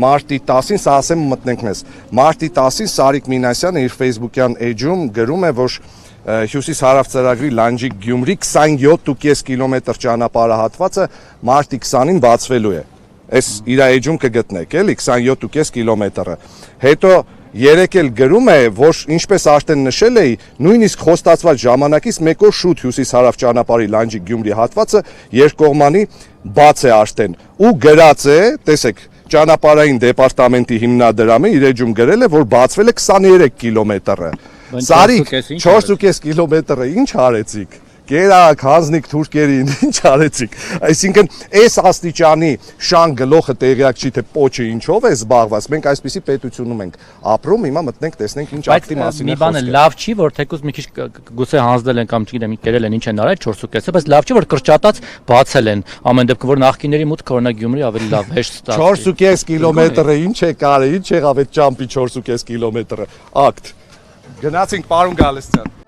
մարտի 10-ին, սա ասեմ մտնենք մեզ, մարտի 10-ին Սարիկ Մինասյանը իր Facebook-յան էջում գրում է, որ Հյուսիս-հարավ ծրագրի Լանջիկ-Գյումրի 27.5 կիլոմետր ճանապարհահատվածը մարտի 20-ին բացվելու է։ Այս իր էջում կգտնեք, էլի 27.5 կիլոմետրը։ Հետո երեք էլ գրում է, որ ինչպես արդեն նշել էի, նույնիսկ խոստացված ժամանակից մեկ օր շուտ Հյուսիս-հարավ ճանապարհի Լանջիկ-Գյումրի հատվածը երկկողմանի բաց է արդեն։ Ու գրած է, տեսեք, ճանապարհային դեպարտամենտի հիմնադրամը իր էջում գրել է, որ բացվել է 23 կիլոմետրը։ Սարիկ 4.5 կիլոմետրը ինչ արեցիք, կերակ, հանձնիկ թուրքերին, ինչ արեցիք, այսինքն այս աստիճանի շան գլոխը տեղյակ չի, թե պոչը ինչով է զբաղված, մենք այսպիսի պետությունում ենք ապրում, հիմա մտնենք տեսնենք ինչ ակտի մասին է խոսքը։ Մի բանը լավ չի, որ թեկուզ մի քիչ գուցե հանձնել են կամ չգիտեմ, կերել են ինչ են արել 4.5-ը, բայց լավ չի, որ կրճատած բացել են, ամեն դեպքում որ նախկիների մուտքը օրինակ Գյումրի ավելի լավ հեշտ ստացվի։ 4.5 կիլոմետրը ինչ է կարել, ինչ եղավ այդ ճամփի 4.5 կիլոմետրը, ակտ։ Գնացինք պարոն Գալստյան։